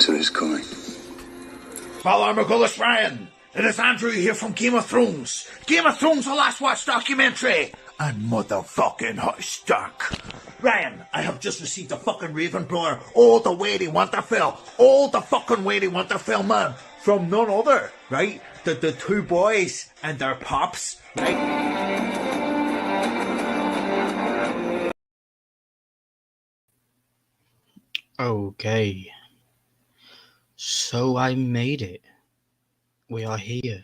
answer is calling. Ballarmagulis Ryan, it is Andrew here from Game of Thrones. Game of Thrones, the Last Watch documentary. And motherfucking hot stuck. Ryan, I have just received a fucking Raven blower all the way to Winterfell. All the fucking way to Winterfell, man. From none other, right? The two boys and their pops, right? Okay. So I made it. We are here.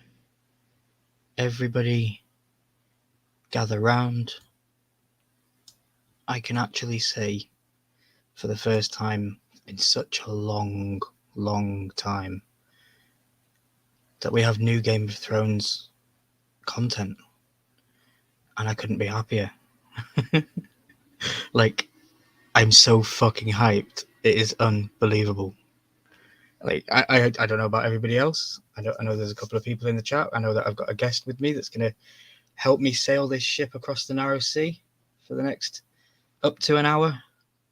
Everybody gather round. I can actually say, for the first time in such a long time, that we have new Game of Thrones content. And I couldn't be happier. Like, I'm so fucking hyped. It is unbelievable. Like, I don't know about everybody else. I know there's a couple of people in the chat. I know that I've got a guest with me that's going to help me sail this ship across the narrow sea for the next up to an hour,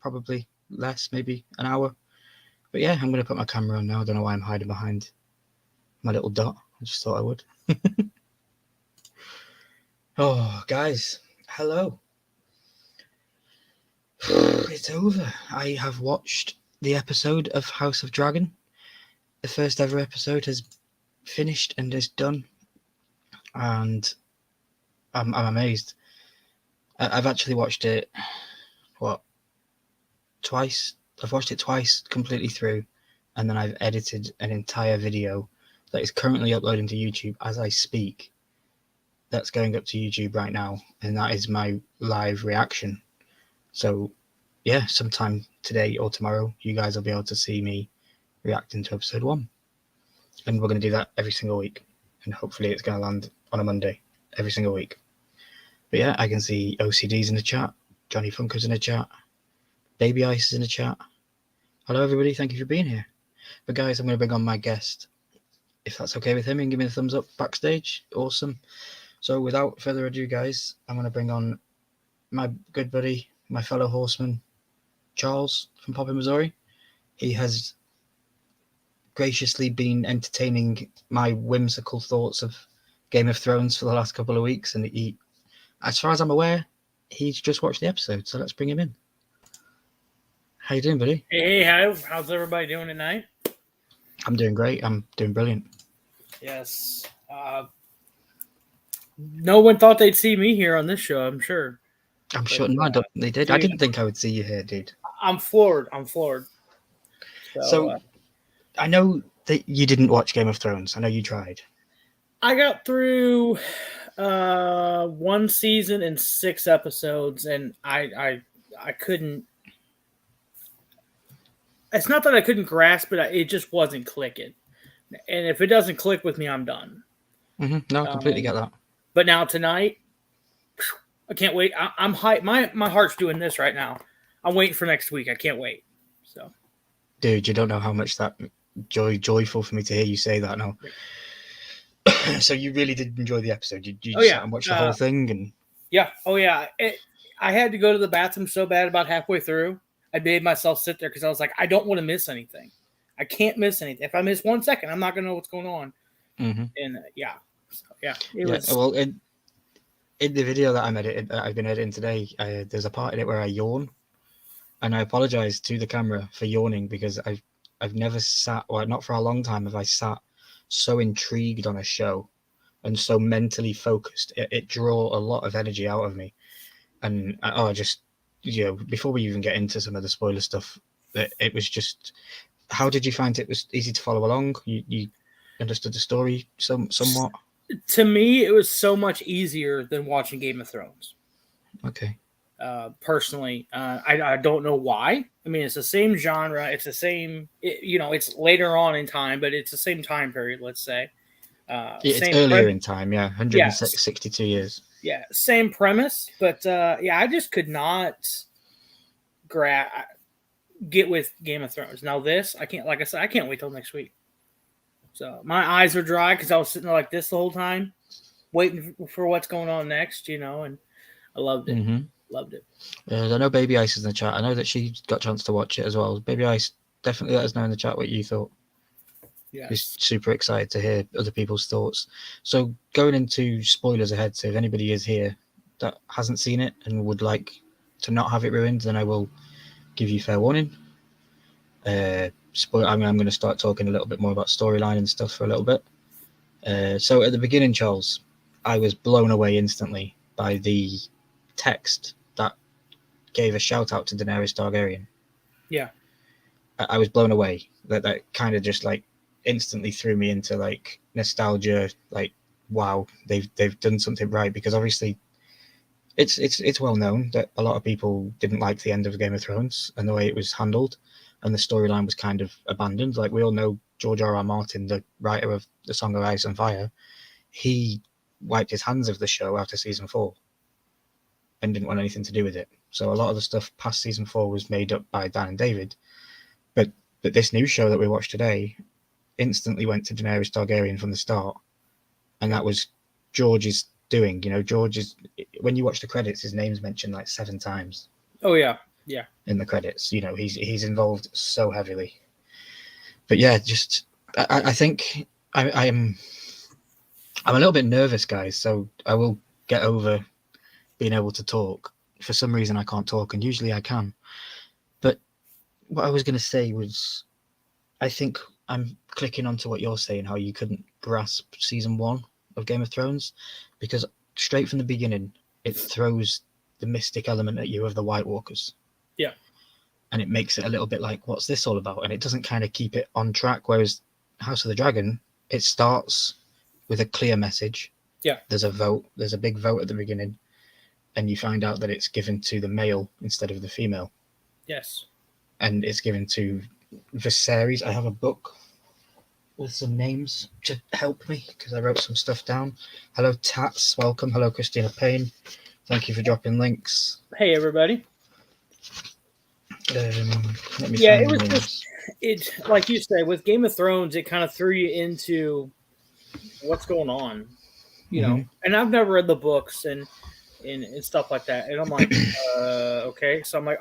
probably less, maybe an hour. But yeah, I'm going to put my camera on now. I don't know why I'm hiding behind my little dot. I just thought I would. Oh, guys, hello. It's over. I have watched the episode of House of Dragon. The first ever episode has finished and is done. And I'm amazed. I've actually watched it, twice? I've watched it twice completely through, and then I've edited an entire video that is currently uploading to YouTube as I speak. That's going up to YouTube right now, and that is my live reaction. So, yeah, sometime today or tomorrow, you guys will be able to see me reacting to episode 1. And we're going to do that every single week. And hopefully it's going to land on a Monday every single week. But yeah, I can see OCD's in the chat. Johnny Funker's in the chat. Baby Ice is in the chat. Hello, everybody. Thank you for being here. But guys, I'm going to bring on my guest. If that's okay with him, and give me the thumbs up backstage. Awesome. So without further ado, guys, I'm going to bring on my good buddy, my fellow horseman, Charles from Poppy, Missouri. He has graciously been entertaining my whimsical thoughts of Game of Thrones for the last couple of weeks, and he, as far as I'm aware, he's just watched the episode, so let's bring him in. How you doing, buddy? Hey, how's everybody doing tonight? I'm doing great. I'm doing brilliant. Yes. No one thought they'd see me here on this show, I'm sure. I'm sure no, they did. Dude, I didn't think I would see you here, dude. I'm floored. So I know that you didn't watch Game of Thrones. I know you tried. I got through 1 season and 6 episodes, and I couldn't. It's not that I couldn't grasp it; it just wasn't clicking. And if it doesn't click with me, I'm done. Mm-hmm. No, I completely get that. But now tonight, I can't wait. I'm hyped. My heart's doing this right now. I'm waiting for next week. I can't wait. So, dude, you don't know how much that joyful for me to hear you say that now. So you really did enjoy the episode. You just sat and watched the whole thing, and yeah, I had to go to the bathroom so bad about halfway through. I made myself sit there because I was like, I don't want to miss anything. I can't miss anything. If I miss 1 second, I'm not going to know what's going on. Mm-hmm. And it was. Well, in the video that I've been editing today, there's a part in it where I yawn, and I apologize to the camera for yawning because I've never sat, or not for a long time, have I sat so intrigued on a show and so mentally focused. It draw a lot of energy out of me, and before we even get into some of the spoiler stuff, it was just. How did you find it was easy to follow along? You understood the story somewhat? To me, it was so much easier than watching Game of Thrones. Okay. Personally, I don't know why. I mean, it's the same genre. It's the same, it's later on in time, but it's the same time period, let's say. It's earlier in time, 162 years. Yeah, same premise, but I just could not get with Game of Thrones. Now this, I can't, like I said, I can't wait till next week. So my eyes are dry because I was sitting there like this the whole time, waiting for what's going on next, and I loved it. Mm-hmm. Loved it. I know Baby Ice is in the chat. I know that she got a chance to watch it as well. Baby Ice, definitely let us know in the chat what you thought. Yes. Just super excited to hear other people's thoughts. So going into spoilers ahead, so if anybody is here that hasn't seen it and would like to not have it ruined, then I will give you fair warning. I'm going to start talking a little bit more about storyline and stuff for a little bit. So at the beginning, Charles, I was blown away instantly by the text that gave a shout out to Daenerys Targaryen. Yeah. I was blown away. That kind of just like instantly threw me into like nostalgia. Like, wow, they've done something right, because obviously it's well known that a lot of people didn't like the end of Game of Thrones and the way it was handled, and the storyline was kind of abandoned. Like, we all know George R.R. Martin, the writer of The Song of Ice and Fire, he wiped his hands of the show after season 4 and didn't want anything to do with it. So a lot of the stuff past season 4 was made up by Dan and David. But this new show that we watched today instantly went to Daenerys Targaryen from the start. And that was George's doing. You know, George is, when you watch the credits, his name's mentioned like 7 times. Oh, yeah. Yeah. In the credits. You know, he's involved so heavily. But yeah, just I think I'm a little bit nervous, guys, so I will get over being able to talk. For some reason I can't talk, and usually I can. But what I was going to say was, I think I'm clicking onto what you're saying, how you couldn't grasp season 1 of Game of Thrones, because straight from the beginning it throws the mystic element at you of the White Walkers. Yeah. And it makes it a little bit like, what's this all about? And it doesn't kind of keep it on track, whereas House of the Dragon, it starts with a clear message. Yeah. There's a big vote at the beginning, and you find out that it's given to the male instead of the female. Yes. And it's given to Viserys. I have a book with some names to help me, because I wrote some stuff down. Hello, Tats. Welcome. Hello, Christina Payne. Thank you for dropping links. Hey, everybody. Let me Yeah, find it was the just, it, like you said, with Game of Thrones, it kind of threw you into what's going on, you know. And I've never read the books and stuff like that, and I'm like, okay. So I'm like,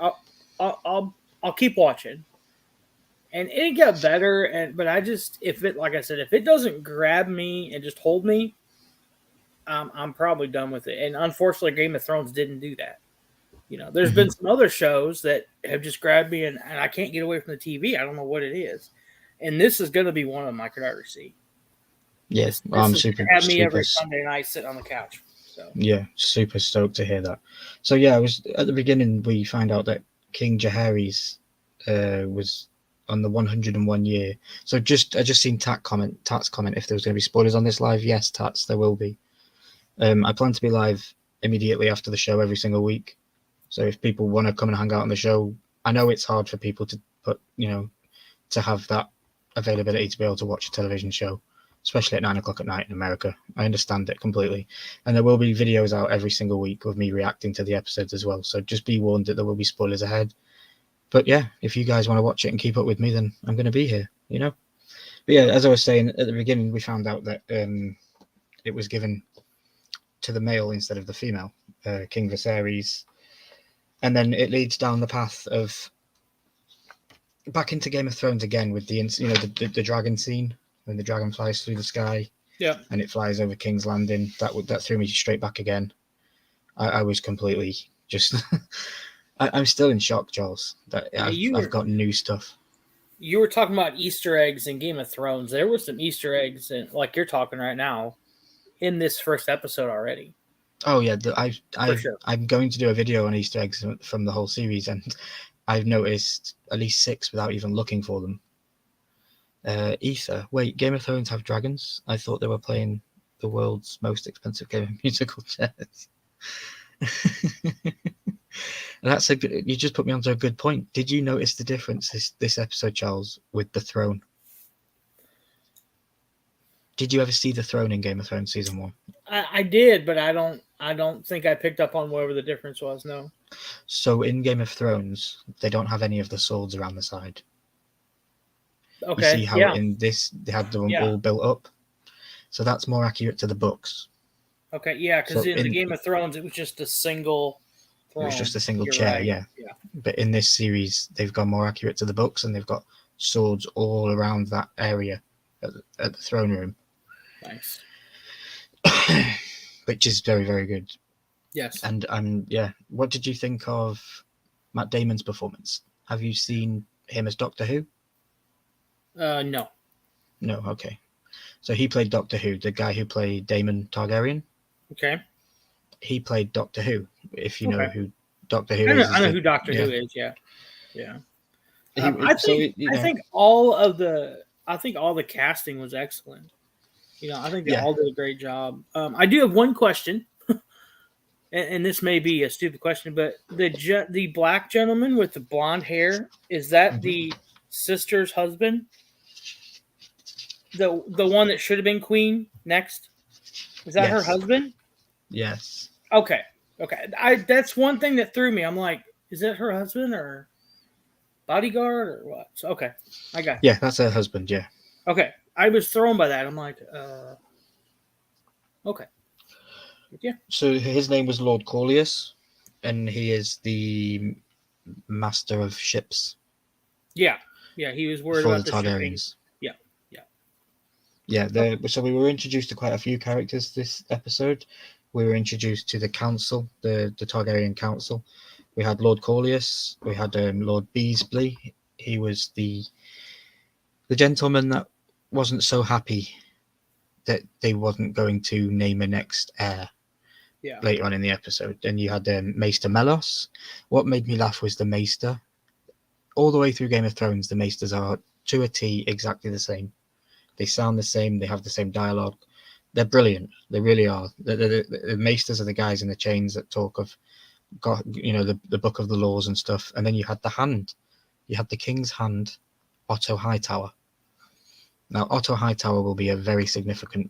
I'll keep watching, and it got better. But I just, like I said, if it doesn't grab me and just hold me, I'm probably done with it. And unfortunately, Game of Thrones didn't do that. You know, there's been some other shows that have just grabbed me, and I can't get away from the TV. I don't know what it is. And this is going to be one of them I could already see. Yes, This I'm is super. Have me every Sunday night sitting on the couch. So yeah, super stoked to hear that. So yeah, I was at the beginning. We find out that King Jaehaerys was on the 101 year. So I just seen Tat's comment if there was going to be spoilers on this live. Yes, Tats, there will be. I plan to be live immediately after the show every single week. So if people want to come and hang out on the show, I know it's hard for people to to have that availability to be able to watch a television show, especially at 9 o'clock at night in America. I understand it completely. And there will be videos out every single week of me reacting to the episodes as well. So just be warned that there will be spoilers ahead. But yeah, if you guys want to watch it and keep up with me, then I'm going to be here, you know? But yeah, as I was saying at the beginning, we found out that it was given to the male instead of the female, King Viserys. And then it leads down the path of back into Game of Thrones again with the dragon scene when the dragon flies through the sky. Yeah. And it flies over King's Landing. That threw me straight back again. I was completely just I'm still in shock, Charles, that I've got new stuff. You were talking about Easter eggs in Game of Thrones. There were some Easter eggs, and like you're talking right now, in this first episode already. Oh yeah, I'm going to do a video on Easter eggs from the whole series, and I've noticed at least 6 without even looking for them. Ether. Wait, Game of Thrones have dragons? I thought they were playing the world's most expensive game of musical chairs. You just put me onto a good point. Did you notice the difference this episode, Charles, with the throne? Did you ever see the throne in Game of Thrones season 1? I did, but I don't think I picked up on whatever the difference was. No. So in Game of Thrones, they don't have any of the swords around the side. Okay. You see how in this they had them all built up. So that's more accurate to the books. Okay, yeah, because in the Game of Thrones, it was just a single throne. It was just a single chair, right. yeah. But in this series, they've gone more accurate to the books, and they've got swords all around that area at the throne room, Nice. which is very, very good. Yes. And yeah, what did you think of Matt Damon's performance? Have you seen him as Doctor Who? No. No, okay. So he played Doctor Who, the guy who played Daemon Targaryen. Okay. He played Doctor Who. If you know Okay. who Doctor Who I is, know who Doctor Who is. Yeah. Yeah. I think all the casting was excellent. I think they all did a great job. I do have one question, and this may be a stupid question, but the black gentleman with the blonde hair, is that the sister's husband? The one that should have been queen next? Is that her husband? Yes. Okay. That's one thing that threw me. I'm like, is that her husband or bodyguard or what? So, okay, I got it. Yeah, that's her husband. Yeah. Okay, I was thrown by that. I'm like, okay. Yeah. So his name was Lord Corlius, and he is the master of ships. Yeah. He was worried for about the the Targaryens. Yeah. So we were introduced to quite a few characters this episode. We were introduced to the council, the Targaryen council. We had Lord Corlius. We had Lord Beasley. He was the gentleman that wasn't so happy that they wasn't going to name a next heir. Yeah. Later on in the episode. Then you had Maester Melos. What made me laugh was the Maester. All the way through Game of Thrones, the Maesters are to a T exactly the same. They sound the same. They have the same dialogue. They're brilliant. They really are. The Maesters are the guys in the chains that talk of God, the book of the laws and stuff. And then you had the hand. You had the King's Hand, Otto Hightower. Now, Otto Hightower will be a very significant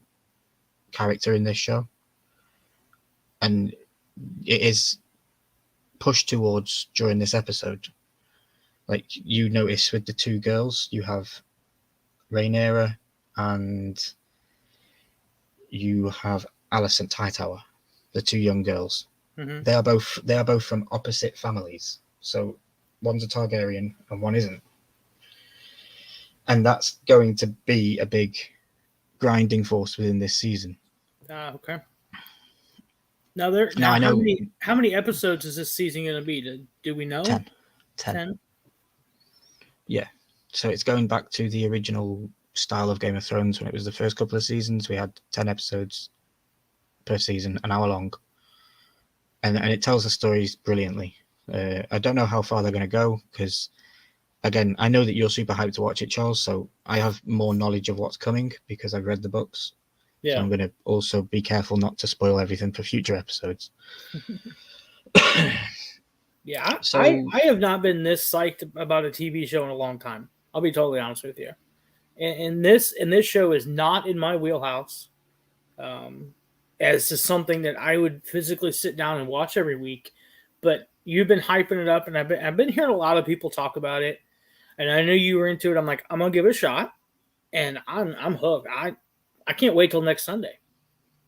character in this show. And it is pushed towards during this episode. Like you notice with the two girls, you have Rhaenyra and you have Alicent Hightower, the two young girls. Mm-hmm. They are both from opposite families. So one's a Targaryen and one isn't. And that's going to be a big grinding force within this season. Okay. Now I know how many episodes is this season going to be? Do we know? 10. Yeah. So it's going back to the original style of Game of Thrones when it was the first couple of seasons. We had 10 episodes per season, an hour long. And it tells the stories brilliantly. I don't know how far they're going to go because, again, I know that you're super hyped to watch it, Charles, so I have more knowledge of what's coming because I've read the books. Yeah. So I'm going to also be careful not to spoil everything for future episodes. Yeah, I have not been this psyched about a TV show in a long time. I'll be totally honest with you. And this show is not in my wheelhouse. As to something that I would physically sit down and watch every week. But you've been hyping it up, and I've been hearing a lot of people talk about it. And I know you were into it. I'm like, I'm gonna give it a shot, and I'm hooked. I can't wait till next Sunday.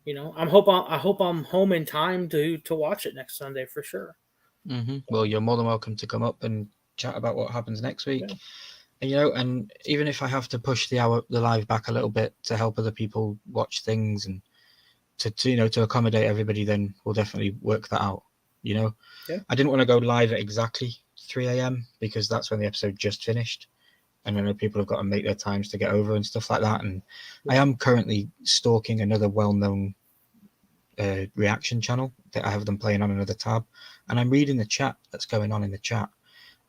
I hope I'm home in time to watch it next Sunday for sure. Mm-hmm. Well, you're more than welcome to come up and chat about what happens next week. Yeah. And even if I have to push the live back a little bit to help other people watch things and to accommodate everybody, then we'll definitely work that out. Yeah. I didn't want to go live at exactly 3 a.m. because that's when the episode just finished. And I know people have got to make their times to get over and stuff like that. And I am currently stalking another well-known reaction channel that I have them playing on another tab. And I'm reading the chat that's going on in the chat.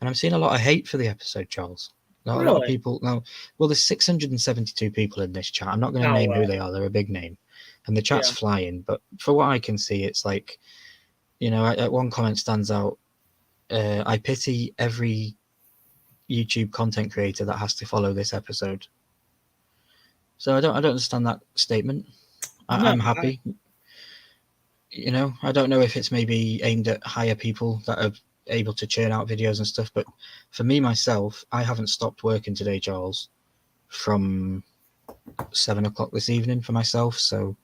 And I'm seeing a lot of hate for the episode, Charles. A lot of people. No, well, there's 672 people in this chat. I'm not going to name who they are. They're a big name. And the chat's flying. But for what I can see, it's like, one comment stands out. I pity every YouTube content creator that has to follow this episode. So I don't understand that statement. I'm happy. I don't know if it's maybe aimed at higher people that are able to churn out videos and stuff, but for me myself, I haven't stopped working today, Charles, from 7 o'clock this evening for myself. So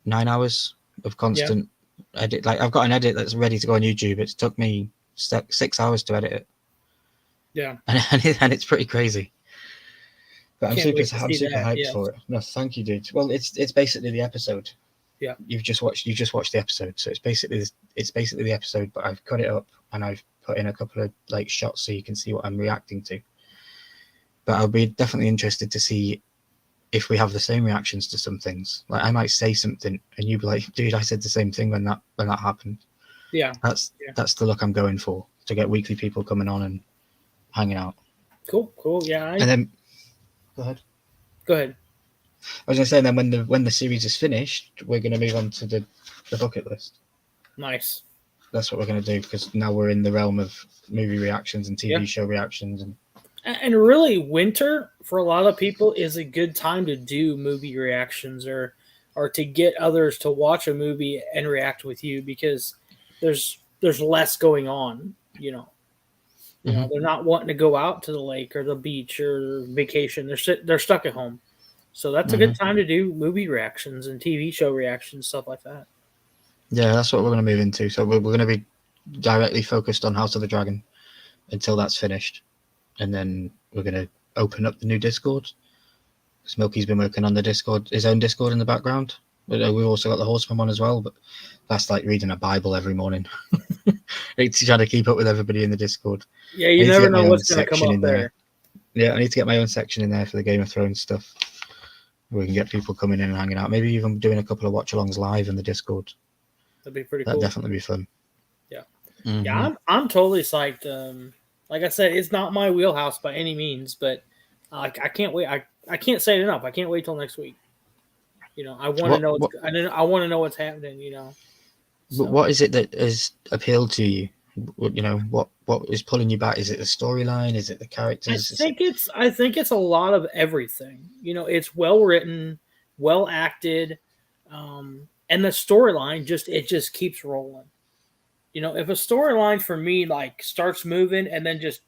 9 hours of constant edit. Like I've got an edit that's ready to go on YouTube. It's took me 6 hours to edit it. Yeah. and it's pretty crazy. But I'm Can't super wait to see that. hyped Yes. for it. No, thank you, dude. Well, it's basically the episode. Yeah. You just watched the episode, so it's basically the episode, but I've cut it up and I've put in a couple of like shots so you can see what I'm reacting to. But I'll be definitely interested to see if we have the same reactions to some things. Like I might say something and you'd be like, dude, I said the same thing when that happened. Yeah. That's the look I'm going for, to get weekly people coming on and hanging out. Cool. Yeah. And then go ahead. I was gonna say, and then when the series is finished, we're gonna move on to the bucket list. Nice. That's what we're gonna do, because now we're in the realm of movie reactions and TV Yeah. show reactions. And really, winter for a lot of people is a good time to do movie reactions or to get others to watch a movie and react with you, because there's less going on. They're not wanting to go out to the lake or the beach or vacation. They're stuck at home. So that's a good time to do movie reactions and TV show reactions, stuff like that. Yeah, that's what we're going to move into. So we're going to be directly focused on House of the Dragon until that's finished. And then we're going to open up the new Discord. Smokey's been working on the Discord, his own Discord in the background. We've also got the Horseman one as well, but that's like reading a Bible every morning. It's trying to keep up with everybody in the Discord. Yeah, you never know what's going to come up there. Yeah, I need to get my own section in there for the Game of Thrones stuff. We can get people coming in and hanging out. Maybe even doing a couple of watch-alongs live in the Discord. That'd be pretty cool. That'd definitely be fun. Yeah. Mm-hmm. Yeah, I'm totally psyched. Like I said, it's not my wheelhouse by any means, but I can't wait. I can't say it enough. I can't wait till next week. I want to know. I want to know what's happening. So. What is it that has appealed to you? What is pulling you back? Is it the storyline? Is it the characters? I think it's a lot of everything. It's well written, well acted, and the storyline just keeps rolling. If a storyline for me like starts moving and then just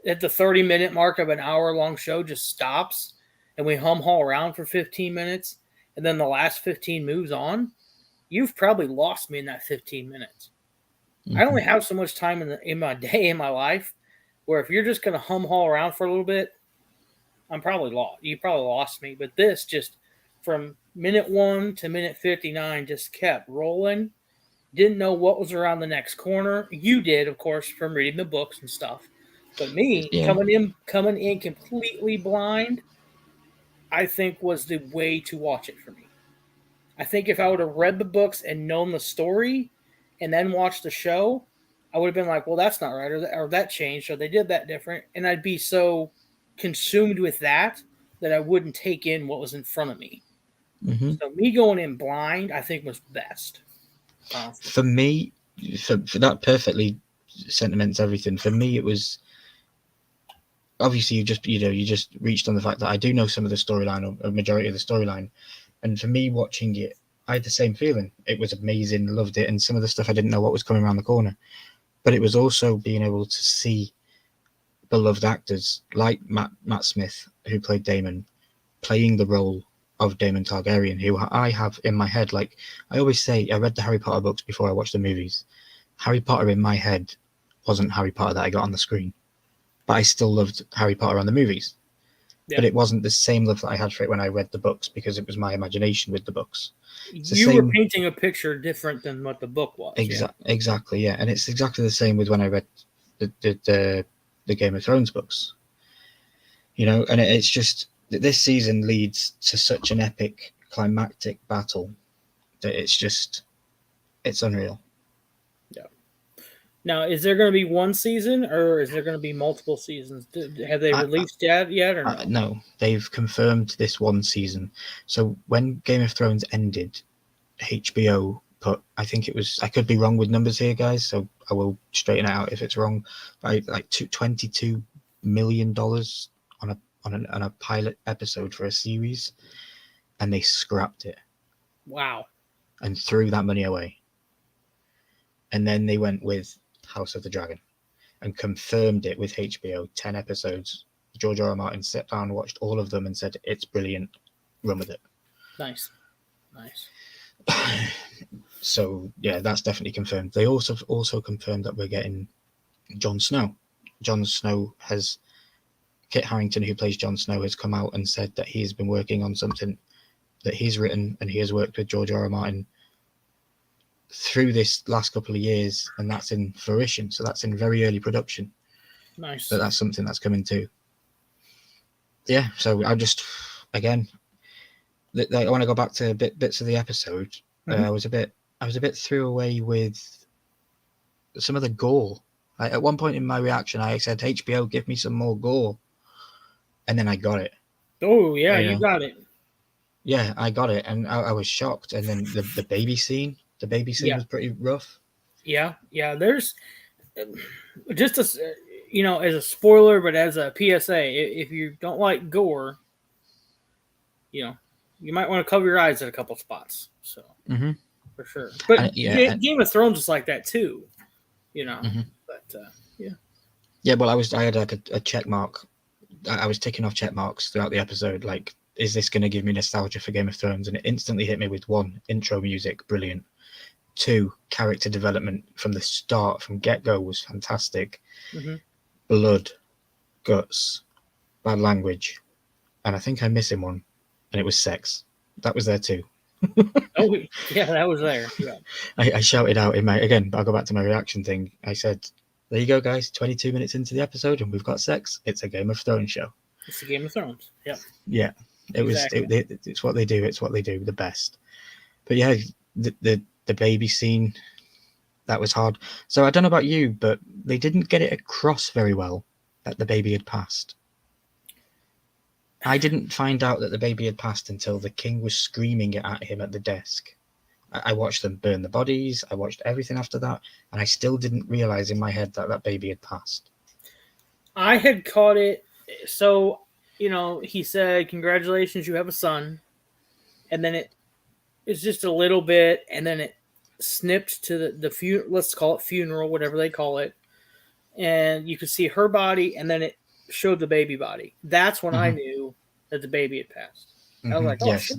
at the 30-minute mark of an hour-long show just stops and we haul around for 15 minutes and then the last 15 moves on, you've probably lost me in that 15 minutes. Mm-hmm. I only have so much time in my day, in my life, where if you're just going to haul around for a little bit, I'm probably lost. You probably lost me. But this just from minute 1 to minute 59 just kept rolling. Didn't know what was around the next corner. You did, of course, from reading the books and stuff. But me, coming in completely blind, I think was the way to watch it for me. I think if I would have read the books and known the story and then watched the show, I would have been like, well, that's not right, or that changed, or they did that different. And I'd be so consumed with that I wouldn't take in what was in front of me. Mm-hmm. So me going in blind, I think, was best. Honestly. For me, for that perfectly sentiments everything. For me, it was obviously you just reached on the fact that I do know some of the storyline, or a majority of the storyline, and for me watching it, I had the same feeling. It was amazing, loved it, and some of the stuff I didn't know what was coming around the corner. But it was also being able to see beloved actors like Matt Smith, who played Daemon, playing the role of Daemon Targaryen, who I have in my head. Like I always say, I read the Harry Potter books before I watched the movies. Harry Potter in my head wasn't Harry Potter that I got on the screen, but I still loved Harry Potter on the movies. Yeah. But it wasn't the same love that I had for it when I read the books, because it was my imagination with the books. You were painting a picture different than what the book was. Exactly, yeah. And it's exactly the same with when I read the Game of Thrones books. And it's just that this season leads to such an epic climactic battle that it's unreal. Yeah. Now, is there going to be one season, or is there going to be multiple seasons? Have they released yet or no? No, they've confirmed this one season. So when Game of Thrones ended, HBO put, I think it was, I could be wrong with numbers here, guys, so I will straighten it out if it's wrong, like $22 million on a pilot episode for a series, and they scrapped it. Wow. And threw that money away. And then they went with House of the Dragon and confirmed it with HBO, 10 episodes. George R.R. Martin sat down, watched all of them, and said, it's brilliant, run with it. Nice. So, yeah, that's definitely confirmed. They also confirmed that we're getting Jon Snow. Jon Snow has Kit Harington, who plays Jon Snow, has come out and said that he has been working on something that he's written, and he has worked with George R. R. Martin through this last couple of years, and that's in fruition. So that's in very early production. Nice. But that's something that's coming too. Yeah. So I just, again, I want to go back to bits of the episode. I was a bit threw away with some of the gore. At one point in my reaction, I said, "HBO, give me some more gore," and then I got it. Oh yeah, you got it. Yeah, I got it, and I was shocked. And then the baby scene, was pretty rough. Yeah. There's just as a spoiler, but as a PSA, if you don't like gore, you might want to cover your eyes at a couple spots. So for sure. But Game of Thrones is like that too. But yeah. Yeah, well, I had like a check mark. I was ticking off check marks throughout the episode. Like, is this going to give me nostalgia for Game of Thrones? And it instantly hit me with 1, intro music, brilliant. 2, character development from the start, from get-go, was fantastic. Blood, guts, bad language, and I think I'm missing one, and it was sex. That was there too. Oh yeah, that was there. Yeah. I shouted out but I'll go back to my reaction thing. I said, there you go, guys, 22 minutes into the episode and we've got sex. It's a Game of Thrones show. It's a Game of Thrones. Yeah. Yeah. It's what they do. It's what they do the best. But yeah, the baby scene, that was hard. So I don't know about you, but they didn't get it across very well that the baby had passed. I didn't find out that the baby had passed until the king was screaming it at him at the desk. I watched them burn the bodies. I watched everything after that, and I still didn't realize in my head that baby had passed. I had caught it. So, he said, "Congratulations, you have a son," and then it's just a little bit, and then it snipped to the let's call it funeral, whatever they call it, and you could see her body, and then it showed the baby body. That's when I knew that the baby had passed. I was like, "Oh, yes." Shit.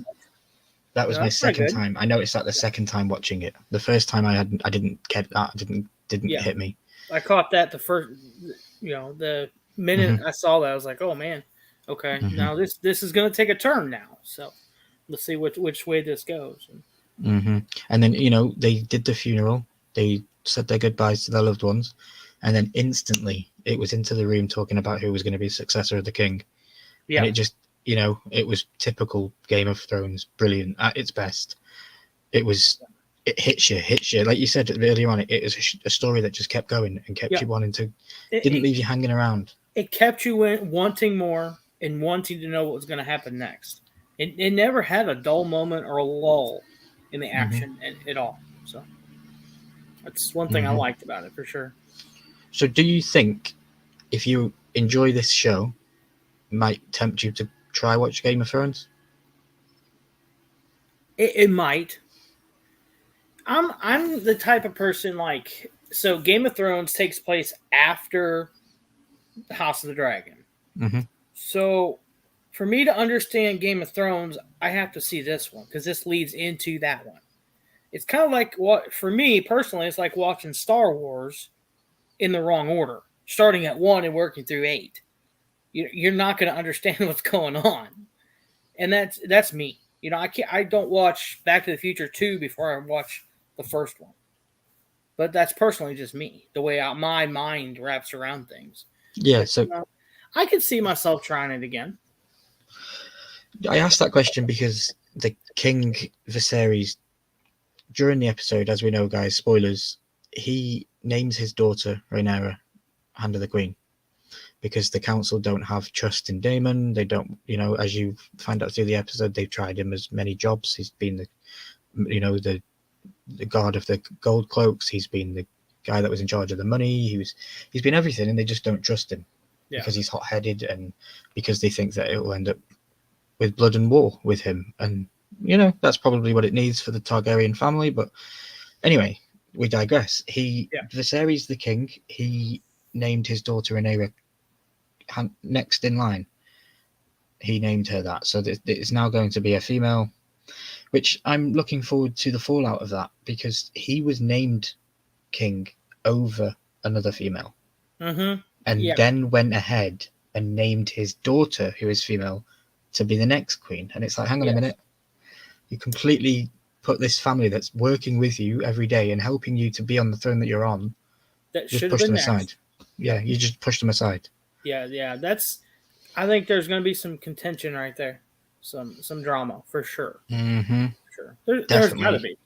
That was my second time. I noticed that the second time watching it. The first time I didn't get that. Didn't hit me. I caught that the first, the minute I saw that, I was like, "Oh man, okay, now this is going to take a turn now." So let's see which way this goes. And then they did the funeral. They said their goodbyes to their loved ones, and then instantly it was into the room talking about who was going to be successor of the king. Yeah, and it just. It was typical Game of Thrones, brilliant at its best. It hits you. Like you said earlier on, it was a story that just kept going and kept you wanting to, didn't leave you hanging around. It kept you wanting more and wanting to know what was going to happen next. It never had a dull moment or a lull in the action at all. So that's one thing I liked about it for sure. So do you think if you enjoy this show, it might tempt you to try watch Game of Thrones? It might. I'm the type of person so Game of Thrones takes place after House of the Dragon. So for me to understand Game of Thrones, I have to see this one because this leads into that one. It's kind of like for me personally, it's like watching Star Wars in the wrong order, starting at 1 and working through 8. You're not going to understand what's going on, and that's me. I don't watch Back to the Future 2 before I watch the first one, but that's personally just me. The way my mind wraps around things. Yeah, so I could see myself trying it again. I asked that question because the King Viserys, during the episode, as we know, guys, spoilers, he names his daughter Rhaenyra, Hand of the Queen. Because the council don't have trust in Daemon. They don't, as you find out through the episode, they've tried him as many jobs. He's been the guard of the gold cloaks. He's been the guy that was in charge of the money. He's been everything, and they just don't trust him because he's hot-headed and because they think that it will end up with blood and war with him. And that's probably what it needs for the Targaryen family. But anyway, we digress. Viserys the king. He named his daughter Rhaenyra next in line. He named her that, so it's now going to be a female, which I'm looking forward to the fallout of that, because he was named king over another female, and and then went ahead and named his daughter, who is female, to be the next queen. And it's like, hang on a minute. You completely put this family that's working with you every day and helping you to be on the throne that you're on, That just should have push been them next. aside. Yeah, you just pushed them aside. Yeah. I think there's going to be some contention right there, some drama for sure. Mm-hmm. Sure, there's got to be.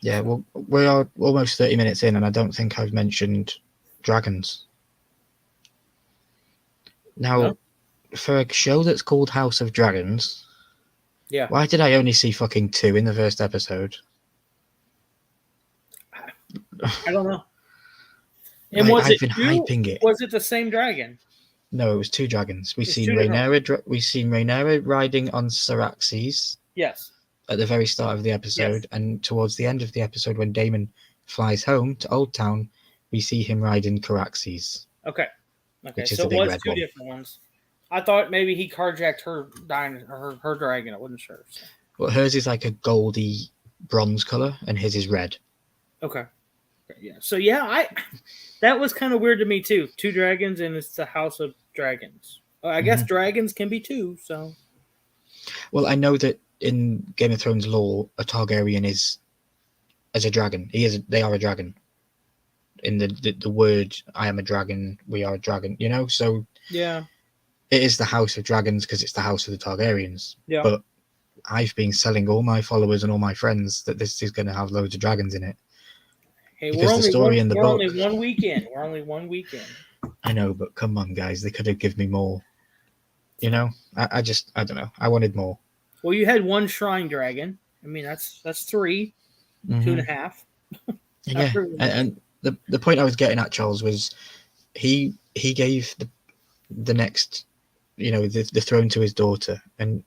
Yeah, well, we are almost 30 minutes in, and I don't think I've mentioned dragons. Now, for a show that's called House of Dragons, why did I only see fucking 2 in the first episode? I don't know. And I've been hyping it. Was it the same dragon? No, it was 2 dragons. We've seen Rhaenyra riding on Syraxes. Yes. At the very start of the episode, and towards the end of the episode, when Daemon flies home to Old Town, we see him riding Caraxes. Okay. Which is so a it big was red 2 one. different ones. I thought maybe he carjacked her dragon. I wasn't sure. So. Well, hers is like a goldy bronze color, and his is red. Okay. Yeah. So that was kind of weird to me too. 2 dragons, and it's the House of Dragons. I guess dragons can be 2. So. Well, I know that in Game of Thrones lore, a Targaryen is as a dragon. They are a dragon. In the word, I am a dragon, we are a dragon, you know? So yeah, it is the House of Dragons because it's the House of the Targaryens. Yeah. But I've been selling all my followers and all my friends that this is going to have loads of dragons in it. Hey, because the story in the book... We're only 1 weekend. We're only 1 weekend. I know, but come on, guys. They could have given me more. You know? I don't know. I wanted more. Well, you had 1 shrine dragon. I mean, that's 3, 2.5. Yeah, and the point I was getting at, Charles, was he gave the next, you know, the throne to his daughter, and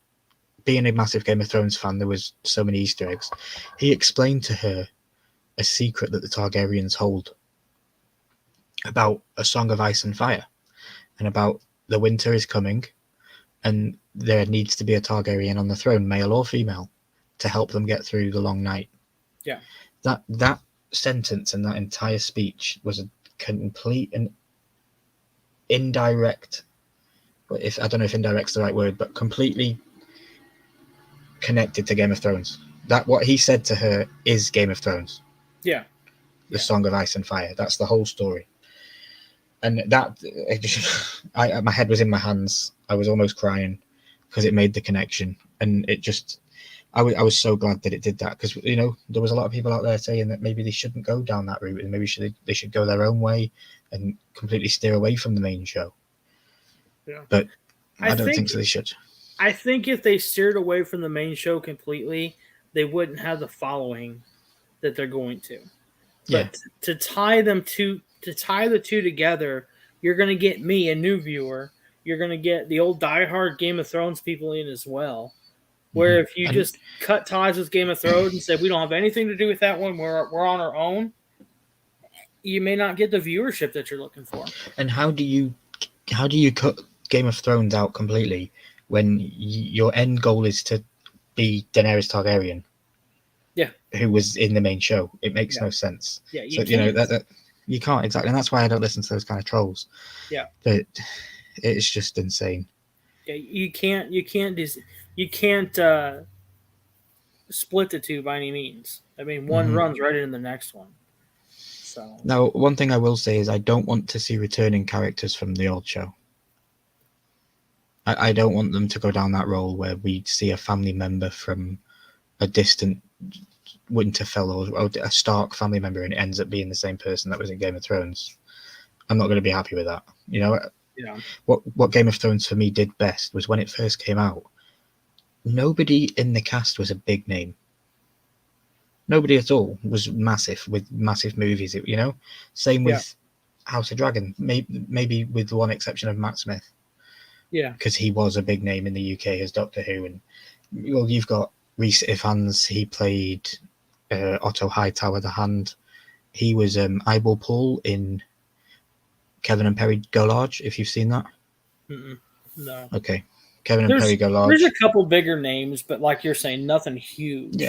being a massive Game of Thrones fan, there was so many Easter eggs. He explained to her a secret that the Targaryens hold about a Song of Ice and Fire, and about the winter is coming, and there needs to be a Targaryen on the throne, male or female, to help them get through the long night. Yeah. That sentence and that entire speech was a complete and indirect, if I don't know if indirect's the right word, but completely connected to Game of Thrones. That what he said to her is Game of Thrones. Yeah. The Song of Ice and Fire. That's the whole story. And my head was in my hands. I was almost crying because it made the connection, and it just, I was so glad that it did that, because, you know, there was a lot of people out there saying that maybe they shouldn't go down that route, and maybe they should go their own way and completely steer away from the main show. Yeah. But I don't think so. They should. I think if they steered away from the main show completely, they wouldn't have the following that they're going to. But to tie the two together, you're going to get me, a new viewer. You're going to get the old diehard Game of Thrones people in as well. Where if you just cut ties with Game of Thrones and say we don't have anything to do with that one, we're on our own, you may not get the viewership that you're looking for. And how do you cut Game of Thrones out completely when your end goal is to be Daenerys Targaryen? Yeah, who was in the main show? It makes no sense. Yeah, you know that you can't exactly, and that's why I don't listen to those kind of trolls. Yeah, but it's just insane. Yeah, you can't split the two by any means. I mean, one runs right into the next one. So now, one thing I will say is I don't want to see returning characters from the old show. I don't want them to go down that role where we see a family member from a distant Winterfell or a Stark family member, and it ends up being the same person that was in Game of Thrones. I'm not going to be happy with that. You know, what Game of Thrones for me did best was when it first came out, nobody in the cast was a big name. Nobody at all was massive with massive movies. You know, same with House of Dragon. Maybe with the one exception of Matt Smith. Yeah, because he was a big name in the UK as Doctor Who, and well, you've got Rhys Ifans. He played Otto Hightower the Hand. He was Eyeball Paul in Kevin and Perry Go Large, if you've seen that. No. Okay. Kevin and Perry Go Large. There's a couple bigger names, but like you're saying, nothing huge.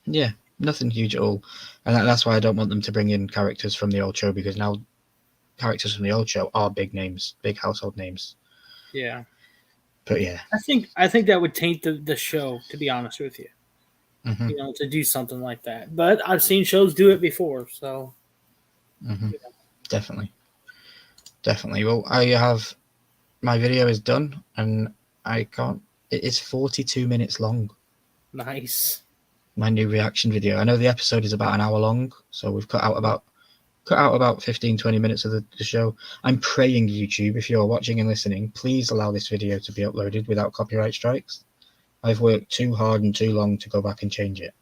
Yeah, nothing huge at all. And that's why I don't want them to bring in characters from the old show, because now characters from the old show are big names, big household names. Yeah. But yeah, I think that would taint the show, to be honest with you. hmm You know, to do something like that. But I've seen shows do it before, so definitely. Well, I have my video is done, and I can't. It is 42 minutes long. nice. My new reaction video. I know the episode is about an hour long, so we've cut out about 15, 20 minutes of the show. I'm praying, YouTube, if you're watching and listening, please allow this video to be uploaded without copyright strikes. I've worked too hard and too long to go back and change it.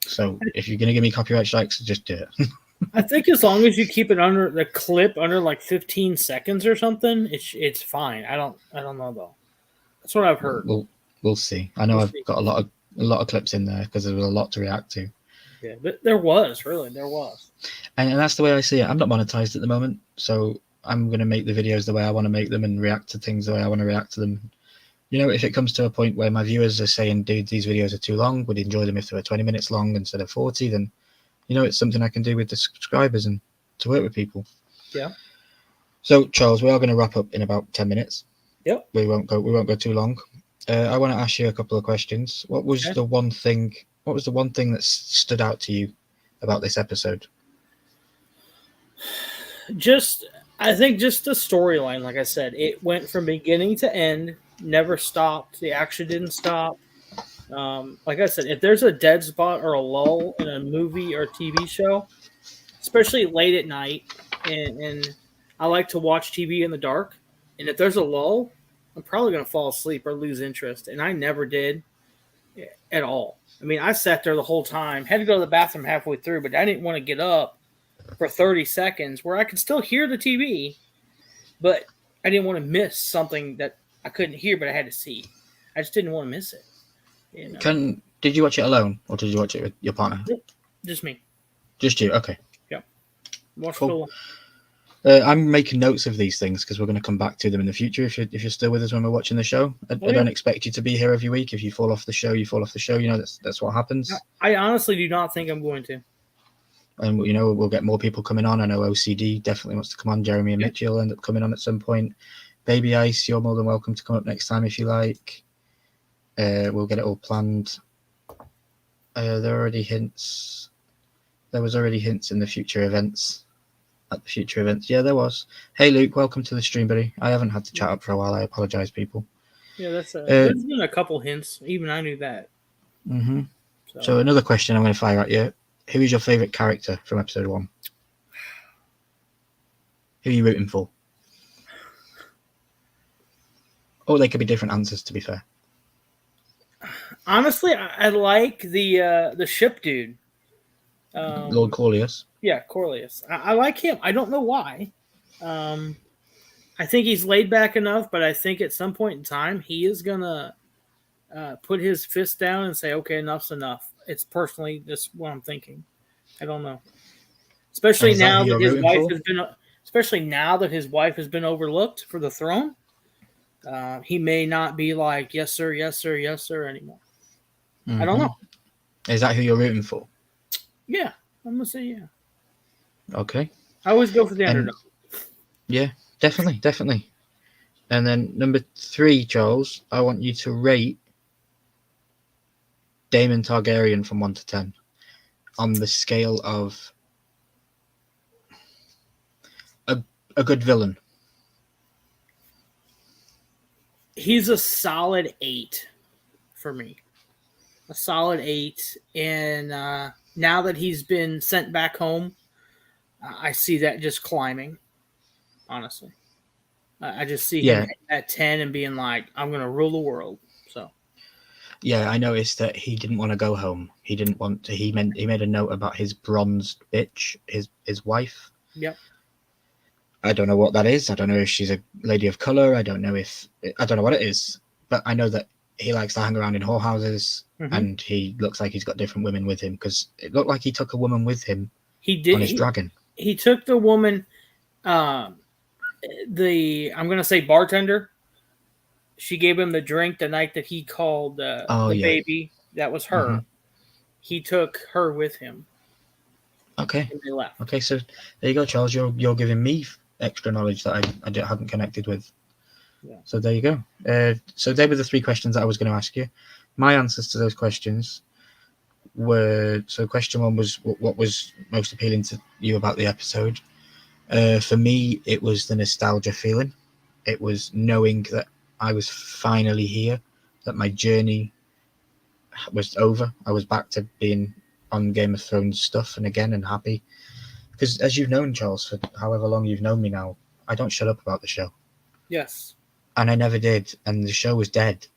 So if you're going to give me copyright strikes, just do it. I think as long as you keep it under the clip under like 15 seconds or something, it's fine. I don't know though. That's what I've heard. We'll see. I know I've got a lot of clips in there because there was a lot to react to. Yeah, but there was. And that's the way I see it. I'm not monetized at the moment, so I'm going to make the videos the way I want to make them and react to things the way I want to react to them. You know, if it comes to a point where my viewers are saying, dude, these videos are too long, would enjoy them if they were 20 minutes long instead of 40, then, you know, it's something I can do with the subscribers and to work with people. Yeah. So, Charles, we are going to wrap up in about 10 minutes. Yep. We won't go too long. I want to ask you a couple of questions. What was the one thing that stood out to you about this episode? I think just the storyline, like I said, it went from beginning to end, never stopped. The action didn't stop. Like I said, if there's a dead spot or a lull in a movie or TV show, especially late at night, and I like to watch TV in the dark, and if there's a lull, I'm probably going to fall asleep or lose interest, and I never did at all. I mean, I sat there the whole time, had to go to the bathroom halfway through, but I didn't want to get up for 30 seconds where I could still hear the TV, but I didn't want to miss something that I couldn't hear, but I had to see. I just didn't want to miss it. You know? Did you watch it alone, or did you watch it with your partner? Just me. Just you? Okay. Yeah. Watch cool. I'm making notes of these things because we're going to come back to them in the future. If you're still with us when we're watching the show, I don't expect you to be here every week. If you fall off the show, you fall off the show. You know, that's what happens. I honestly do not think I'm going to. And you know, we'll get more people coming on. I know OCD definitely wants to come on. Jeremy and Mitchell will end up coming on at some point. Baby Ice, you're more than welcome to come up next time if you like. We'll get it all planned. There was already hints in the future events. At the future events, yeah, there was. Hey, Luke, welcome to the stream, buddy. I haven't had to chat up for a while. I apologize, people. Yeah, there's been a couple hints. Even I knew that. Mm-hmm. So another question I'm going to fire at you. Who is your favourite character from episode 1? Who are you rooting for? Oh, they could be different answers, to be fair. Honestly, I like the ship dude. Lord Corlius. Yeah, Corlius. I like him. I don't know why. I think he's laid back enough, but I think at some point in time he is gonna put his fist down and say, "Okay, enough's enough." It's personally just what I'm thinking. I don't know. Especially now that his wife has been overlooked for the throne. He may not be like, yes, sir, yes, sir, yes, sir, anymore. Mm-hmm. I don't know. Is that who you're rooting for? Yeah, I'm going to say yeah. Okay. I always go for the underdog. Yeah, definitely. And then number 3, Charles, I want you to rate Daemon Targaryen from 1 to 10 on the scale of a good villain. He's a solid 8 for me. A solid 8. And now that he's been sent back home, I see that just climbing, honestly. I just see him at 10 and being like, I'm going to rule the world. So. Yeah, I noticed that he didn't want to go home. He didn't want to. He made a note about his bronzed bitch, his wife. Yep. I don't know what that is. I don't know if she's a lady of color. I don't know what it is. But I know that he likes to hang around in whorehouses, and he looks like he's got different women with him because it looked like he took a woman with him. He did. On his dragon. He took the woman, I'm going to say bartender. She gave him the drink the night that he called the baby. That was her. Mm-hmm. He took her with him. Okay. and they left. Okay, so there you go, Charles. You're giving me extra knowledge that I hadn't connected with. Yeah. So there you go. So they were the 3 questions that I was going to ask you. My answers to those questions were, so question 1 was what was most appealing to you about the episode. For me, it was the nostalgia feeling. It was knowing that I was finally here, that my journey was over. I was back to being on Game of Thrones stuff and happy. Because as you've known, Charles, for however long you've known me now, I don't shut up about the show. Yes. And I never did. And the show was dead.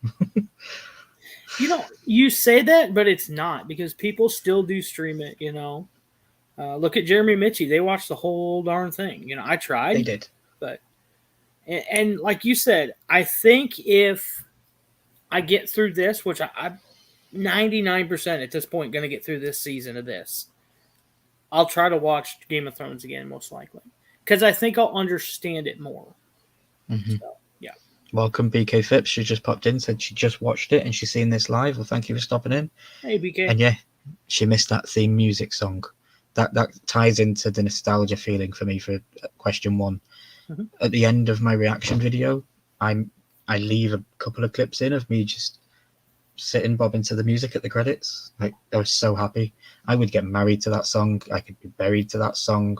You say that, but it's not, because people still do stream it, Look at Jeremy Mitchie. They watched the whole darn thing. I tried. They did. But, and like you said, I think if I get through this, which I'm 99% at this point going to get through this season of this, I'll try to watch Game of Thrones again, most likely. Because I think I'll understand it more. Mm-hmm. So, yeah. Welcome, BK Phipps. She just popped in, said she just watched it and she's seen this live. Well, thank you for stopping in. Hey, BK. And yeah, she missed that theme music song. That ties into the nostalgia feeling for me for question 1. Mm-hmm. At the end of my reaction video, I leave a couple of clips in of me just sitting bobbing to the music at the credits. Like, I was so happy. I would get married to that song. I could be buried to that song.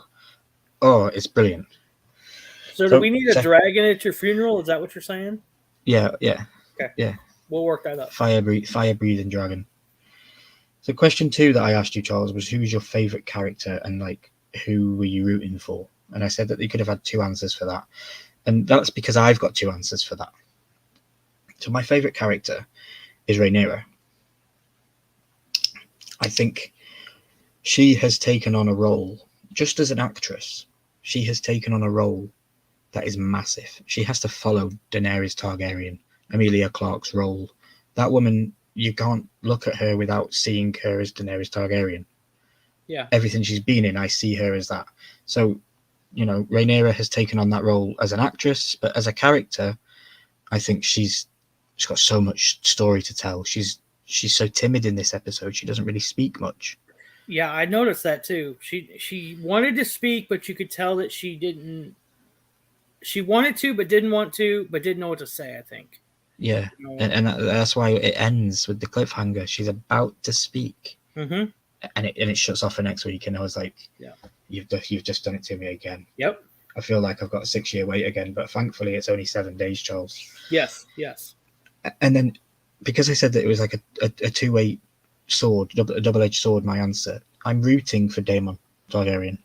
Oh, it's brilliant. So do we need a dragon at your funeral? Is that what you're saying? Yeah. Okay. Yeah. We'll work that up. Fire breathing dragon. So question 2 that I asked you, Charles, was who was your favourite character and like who were you rooting for? And I said that you could have had 2 answers for that. And that's because I've got 2 answers for that. So my favourite character is Rhaenyra. I think she has taken on a role, just as an actress, she has taken on a role that is massive. She has to follow Daenerys Targaryen, Emilia Clarke's role. That woman, you can't look at her without seeing her as Daenerys Targaryen. Yeah. Everything she's been in, I see her as that. So, Rhaenyra has taken on that role as an actress, but as a character, I think she's got so much story to tell. She's so timid in this episode. She doesn't really speak much. Yeah, I noticed that too. She wanted to speak, but you could tell that she didn't. She wanted to, but didn't want to, but didn't know what to say, I think. Yeah, and that's why it ends with the cliffhanger. She's about to speak, mm-hmm. and it shuts off for next week. And I was like, yeah, you've just done it to me again. Yep. I feel like I've got a 6-year wait again, but thankfully it's only 7 days, Charles. Yes. And then because I said that it was like a 2-way sword, a double-edged sword, my answer, I'm rooting for Daemon Targaryen.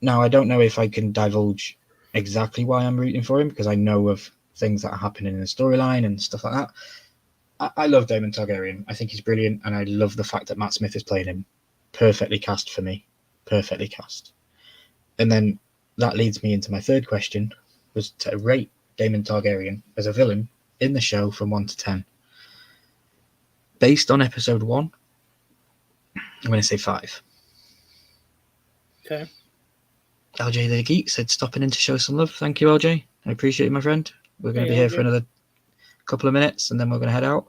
Now, I don't know if I can divulge exactly why I'm rooting for him, because I know of things that are happening in the storyline and stuff like that. I love Daemon Targaryen. I think he's brilliant, and I love the fact that Matt Smith is playing him. Perfectly cast for me. Perfectly cast. And then that leads me into my third question, was to rate Daemon Targaryen as a villain in the show from 1 to 10. Based on episode 1, I'm going to say 5. Okay. LJ the Geek said stopping in to show some love. Thank you, LJ. I appreciate you, my friend. We're going to be here for another couple of minutes and then we're going to head out.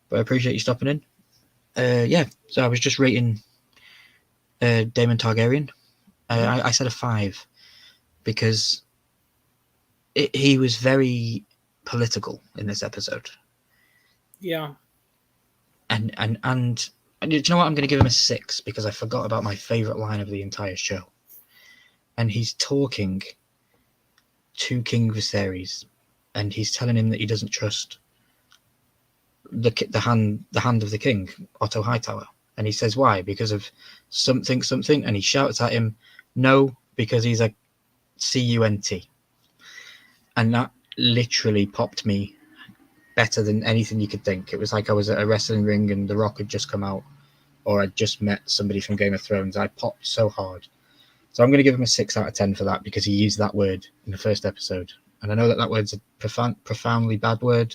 But I appreciate you stopping in. Yeah, so I was just rating Daemon Targaryen. I said a 5 because he was very political in this episode. Yeah. And do you know what? I'm going to give him a 6 because I forgot about my favourite line of the entire show. And he's talking to King Viserys, and he's telling him that he doesn't trust the hand of the king, Otto Hightower. And he says, why? Because of something, and he shouts at him, no, because he's a cunt. And that literally popped me better than anything you could think. It was like I was at a wrestling ring and The Rock had just come out, or I'd just met somebody from Game of Thrones. I popped so hard. So I'm going to give him a 6 out of 10 for that, because he used that word in the first episode. And I know that word's a profoundly bad word,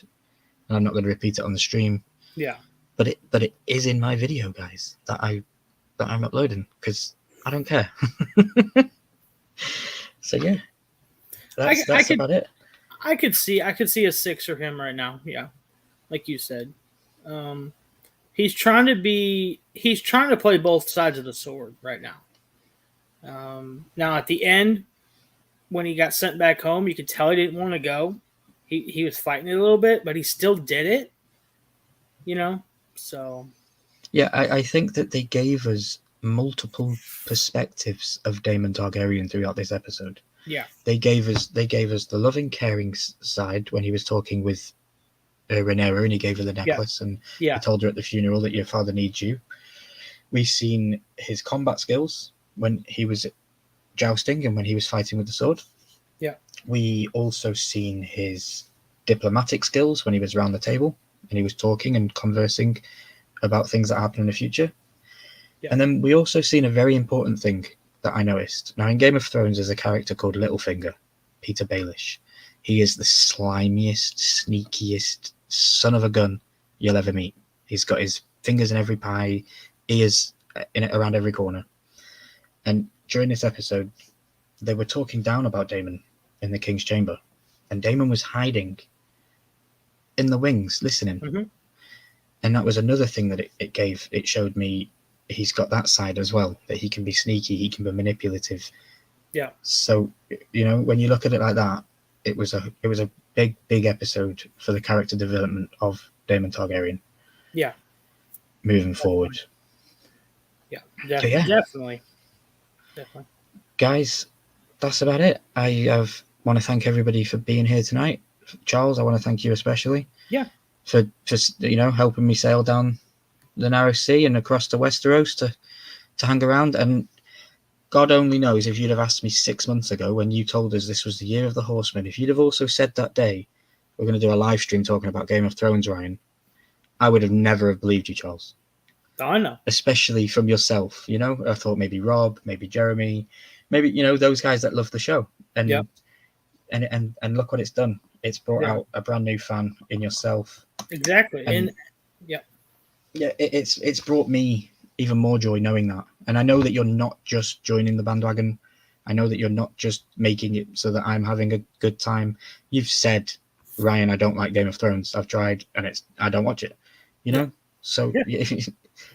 and I'm not going to repeat it on the stream. Yeah. But it is in my video, guys, that I'm uploading, because I don't care. So yeah, that's about it. I could see a 6 for him right now. Yeah, like you said, he's trying to play both sides of the sword right now. Now at the end, when he got sent back home, you could tell he didn't want to go. He was fighting it a little bit, but he still did it. So Yeah, I think that they gave us multiple perspectives of Daemon Targaryen throughout this episode. yeah, They gave us the loving, caring side when he was talking with Rhaenyra, and he gave her the necklace, and yeah, he told her at the funeral that your father needs you. We've seen his combat skills when he was jousting and when he was fighting with the sword. yeah, We also seen his diplomatic skills when he was around the table and he was talking and conversing about things that happen in the future. Yeah. And then we also seen a very important thing that I noticed. Now, in Game of Thrones, there's a character called Littlefinger, Peter Baelish. He is the slimiest, sneakiest son of a gun you'll ever meet. He's got his fingers in every pie, ears in it around every corner. And during this episode, they were talking down about Daemon in the King's Chamber, and Daemon was hiding in the wings, listening. Mm-hmm. And that was another thing that it showed me. He's got that side as well, that he can be sneaky, he can be manipulative. Yeah. So, when you look at it like that, it was a big episode for the character development of Daemon Targaryen. Yeah. Moving forward. Yeah. So, yeah. Definitely. Guys, that's about it. I want to thank everybody for being here tonight. Charles, I want to thank you especially. Yeah. For helping me sail down the narrow sea and across to Westeros to hang around. And God only knows, if you'd have asked me 6 months ago when you told us this was the year of the Horsemen, if you'd have also said that day we're going to do a live stream talking about Game of Thrones, Ryan, I would have never have believed you, Charles. I know. Especially from yourself, I thought maybe Rob, maybe Jeremy, maybe those guys that love the show. And Yep. and look what it's done. It's brought out a brand new fan in yourself. Exactly. And it's brought me even more joy knowing that. And I know that you're not just joining the bandwagon. I know that you're not just making it so that I'm having a good time. You've said, Ryan, I don't like Game of Thrones. I've tried and I don't watch it. So if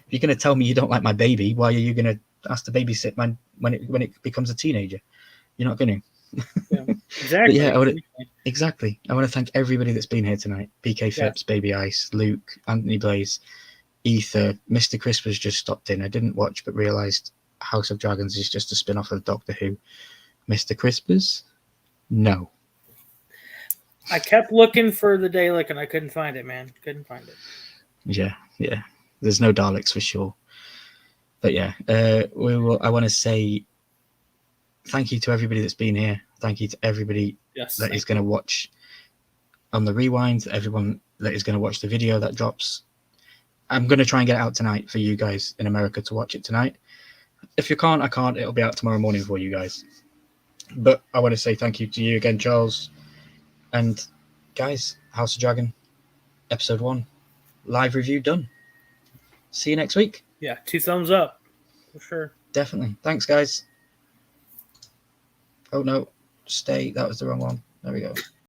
you're going to tell me you don't like my baby, why are you going to ask to babysit when it becomes a teenager? You're not going to. Exactly. Exactly. I want to thank everybody that's been here tonight. PK Phipps, Baby Ice, Luke, Anthony Blaze, Ether, Mr. Crispers just stopped in. I didn't watch but realised House of Dragons is just a spin-off of Doctor Who. Mr. Crispers? No. I kept looking for the Dalek and I couldn't find it, man. Couldn't find it. Yeah. There's no Daleks for sure. But yeah, I want to say thank you to everybody that's been here. Thank you to everybody that is going to watch on the rewind, everyone that is going to watch the video that drops. I'm going to try and get it out tonight for you guys in America to watch it tonight. If you can't, I can't. It'll be out tomorrow morning for you guys. But I want to say thank you to you again, Charles. And guys, House of Dragon, episode 1, live review done. See you next week. Yeah, 2 thumbs up. For sure. Definitely. Thanks, guys. Oh, no. Stay. That was the wrong one. There we go.